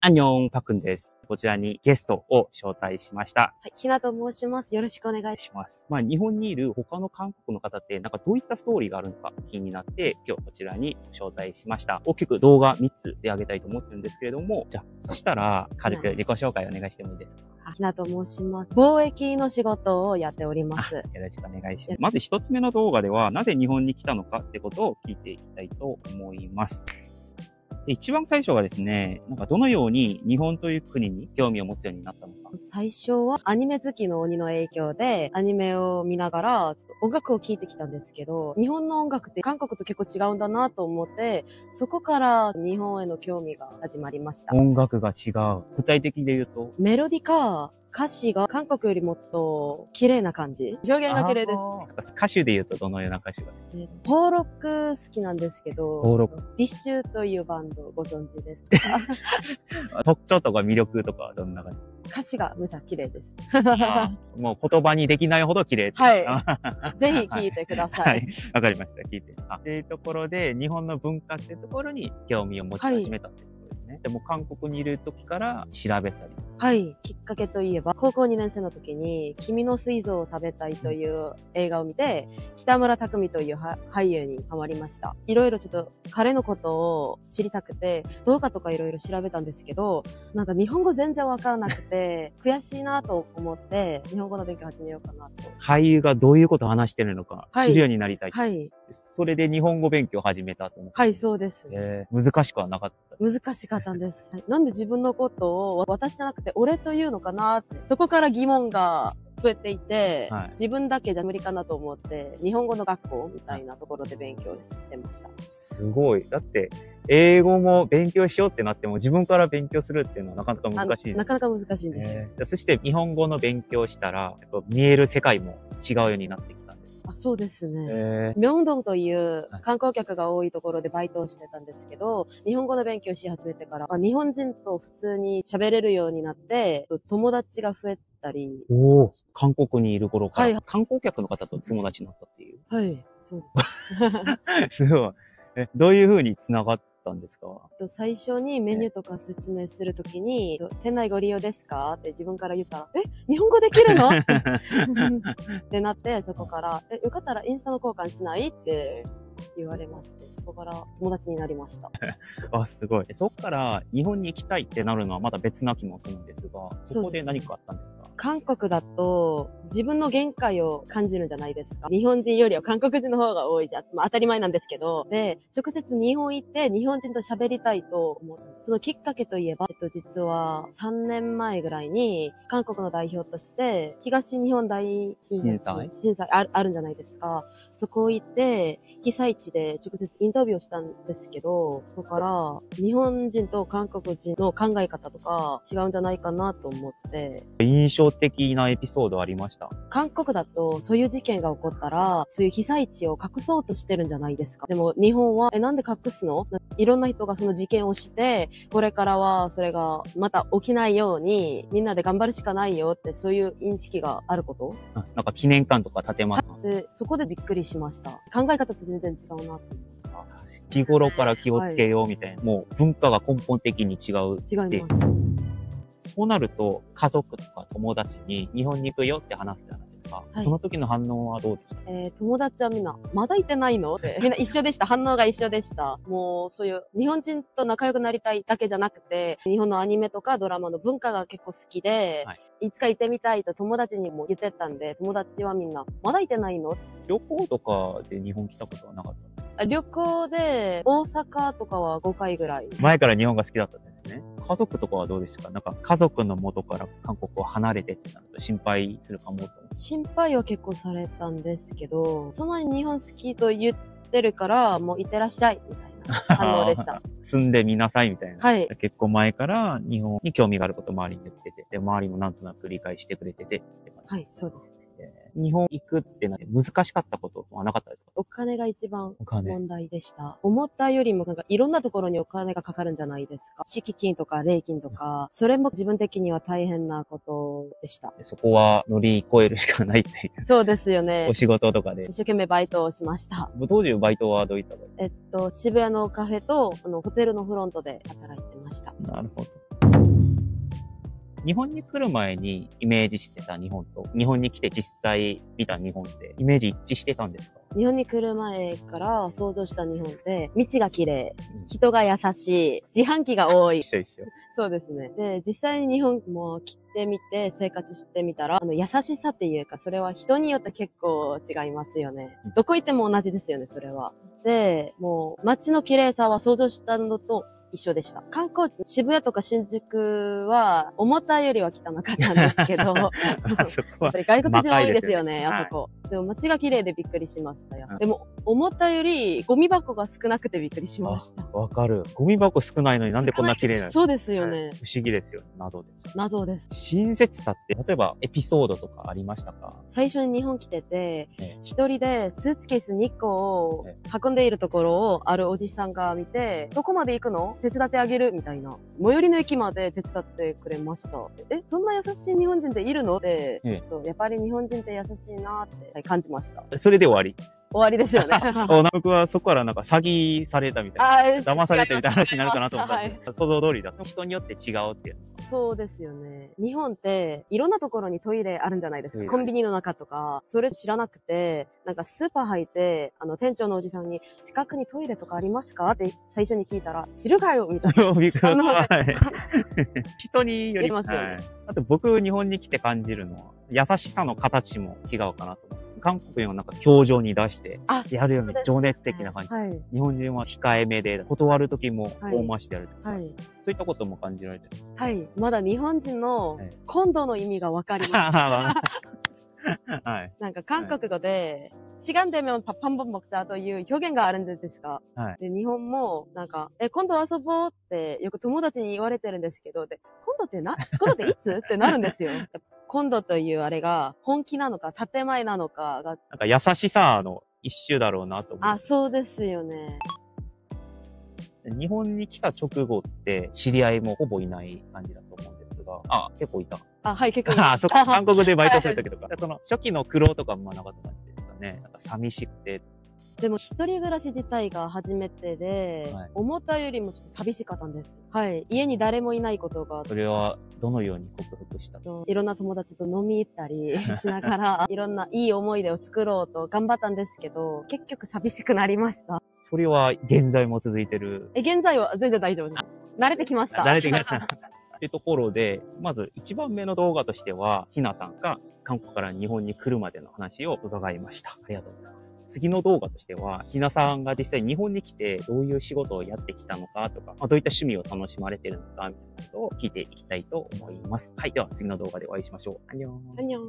アンニョンパクンです。こちらにゲストを招待しました。はい、ひなと申します。よろしくお願いします。日本にいる他の韓国の方って、どういったストーリーがあるのか気になって、今日こちらに招待しました。大きく動画3つで上げたいと思ってるんですけれども、じゃあ、そしたら、軽く自己紹介お願いしてもいいですか？ひなと申します。貿易の仕事をやっております。よろしくお願いします。まず1つ目の動画では、なぜ日本に来たのかってことを聞いていきたいと思います。一番最初はですね、どのように日本という国に興味を持つようになったのか。最初はアニメ好きの鬼の影響で、アニメを見ながら、ちょっと音楽を聴いてきたんですけど、日本の音楽って韓国と結構違うんだなと思って、そこから日本への興味が始まりました。音楽が違う。具体的で言うとメロディか、歌詞が韓国よりもっと綺麗な感じ。表現が綺麗です。歌手で言うとどのような歌手が好き？ポーロック好きなんですけど、ポーロック。ディッシュというバンドご存知ですか？特徴とか魅力とかはどんな感じ？歌詞がむちゃ綺麗です。もう言葉にできないほど綺麗。はい。ぜひ聞いてください。はい。わかりました。聞いて。っていうところで、日本の文化っていうところに興味を持ち始めたっていうことですね。でも韓国にいる時から調べたり。はい。きっかけといえば、高校2年生の時に、君の水蔵を食べたいという映画を見て、北村匠海という俳優にハマりました。いろいろちょっと彼のことを知りたくて、動画とかいろいろ調べたんですけど、日本語全然わからなくて、悔しいなと思って、日本語の勉強始めようかなと。俳優がどういうことを話してるのか、知るようになりたい。はい。それで日本語勉強を始めたと思って。はい、そうです。難しくはなかった？難しかったんです。なんで自分のことを私じゃなくて俺というのかなって、そこから疑問が増えていて、自分だけじゃ無理かなと思って、日本語の学校みたいなところで勉強してました。すごい。だって、英語も勉強しようってなっても自分から勉強するっていうのはなかなか難しい。なかなか難しいんですよ。そして日本語の勉強したら、見える世界も違うようになってきたんです。そうですね。ミョンドンという観光客が多いところでバイトをしてたんですけど、日本語の勉強し始めてから、日本人と普通に喋れるようになって、友達が増えたり。韓国にいる頃から、観光客の方と友達になったっていう。はい、そうです。すごい。どういう風に繋がったんですか？最初にメニューとか説明するときに、店内ご利用ですかって自分から言ったら、日本語できるのってなって、そこから、よかったらインスタの交換しないって言われまして、そこから友達になりました。すごい。そこから日本に行きたいってなるのはまた別な気もするんですが、そこで何かあったんですか？韓国だと自分の限界を感じるんじゃないですか。日本人よりは韓国人の方が多いじゃん。当たり前なんですけど。で、直接日本行って日本人と喋りたいと思った。そのきっかけといえば、実は3年前ぐらいに韓国の代表として東日本大震災あるんじゃないですか。そこ行って、被災地で直接インタビューをしたんですけど、そこから日本人と韓国人の考え方とか違うんじゃないかなと思って。印象的なエピソードありました？韓国だとそういう事件が起こったら、そういう被災地を隠そうとしてるんじゃないですか。でも日本は、なんで隠すの？いろんな人がその事件をして、これからはそれがまた起きないように、みんなで頑張るしかないよって、そういう認識があること？記念館とか建てますか？で、そこでびっくりしました。考え方って全然違うなって。日頃から気をつけようみたいな、もう文化が根本的に違う。違います。そうなると、家族とか友達に日本に行くよって話すじゃないですか。その時の反応はどうでした？友達はみんな、まだいてないのって、みんな一緒でした。反応が一緒でした。もう、そういう日本人と仲良くなりたいだけじゃなくて、日本のアニメとかドラマの文化が結構好きで、いつか行ってみたいと友達にも言ってたんで、友達はみんな、まだいてないの？旅行とかで日本来たことはなかった？旅行で大阪とかは5回ぐらい。前から日本が好きだったんですね。家族とかはどうでしたか？家族の元から韓国を離れてってなると心配するかもと。心配は結構されたんですけど、そんなに日本好きと言ってるから、もう行ってらっしゃいみたいな反応でした。住んでみなさいみたいな。はい。結構前から日本に興味があること周りに言ってて、で、周りもなんとなく理解してくれてて。はい、そうですね。日本行くって難しかったことはなかったですか？お金が一番問題でした。思ったよりもいろんなところにお金がかかるんじゃないですか。敷金とか礼金とか、それも自分的には大変なことでした。そこは乗り越えるしかないっていう。そうですよね。お仕事とかで。一生懸命バイトをしました。当時バイトはどういったバイト？渋谷のカフェとホテルのフロントで働いてました。なるほど。日本に来る前にイメージしてた日本と、日本に来て実際見た日本ってイメージ一致してたんですか？日本に来る前から想像した日本って、道が綺麗、人が優しい、自販機が多い。一緒一緒。そうですね。で、実際に日本も来てみて、生活してみたら、優しさっていうか、それは人によって結構違いますよね。どこ行っても同じですよね、それは。で、もう、街の綺麗さは想像したのと一緒でした。観光地、渋谷とか新宿は、思ったよりは汚かったんですけど、やそこはっぱり外国人多いですよね、はいあそこ。でも街が綺麗でびっくりしましたよ。でも、思ったよりゴミ箱が少なくてびっくりしました。わかる。ゴミ箱少ないのになんでこんな綺麗なの？そうですよね。不思議ですよ。謎です。謎です。親切さって、例えばエピソードとかありましたか？最初に日本来てて、ね一人でスーツケース2個を運んでいるところをあるおじさんが見て、どこまで行くの？手伝ってあげるみたいな。最寄りの駅まで手伝ってくれました。そんな優しい日本人っているのって、やっぱり日本人って優しいなって感じました。それで終わり。終わりですよね。僕はそこからなんか詐欺されたみたいな。騙されたみたいな話になるかなと思ったんで、想像通りだと。人によって違うっていう。そうですよね。日本っていろんなところにトイレあるんじゃないですか。コンビニの中とか。それ知らなくて、なんかスーパー入って、店長のおじさんに、近くにトイレとかありますかって最初に聞いたら、知るかよみたいな。人によりますよね。あと僕、日本に来て感じるのは、優しさの形も違うかなと思う。韓国のなんか表情に出して、やるように情熱的な感じ。はい、日本人は控えめで、断るときも大回しでやるとか、はい、そういったことも感じられてる。はい。まだ日本人の今度の意味がわかります。はい、なんか韓国語で、시간 되면 밥 한 번 먹자という表現があるんですが、はい、で日本もなんか、今度遊ぼうってよく友達に言われてるんですけど、で、今度っていつってなるんですよ。今度というあれが本気なのか建前なのかが。なんか優しさの一種だろうなと思う。そうですよね。日本に来た直後って知り合いもほぼいない感じだと思うんですが、結構いた。はい、結構いました。韓国でバイトするときとか、その初期の苦労とかもなかった感じですかね。なんか寂しくて。でも一人暮らし自体が初めてで、思ったよりもちょっと寂しかったんです。はい。家に誰もいないことが。それはどのように克服した？いろんな友達と飲み行ったりしながら、いろんないい思い出を作ろうと頑張ったんですけど、結局寂しくなりました。それは現在も続いてる？現在は全然大丈夫です。慣れてきました。慣れてきました。っていうところで、まず一番目の動画としては、ひなさんが韓国から日本に来るまでの話を伺いました。ありがとうございます。次の動画としては、ひなさんが実際日本に来てどういう仕事をやってきたのかとか、どういった趣味を楽しまれているのかみたいなことを聞いていきたいと思います。はい。では次の動画でお会いしましょう。アンニョン。アンニョン。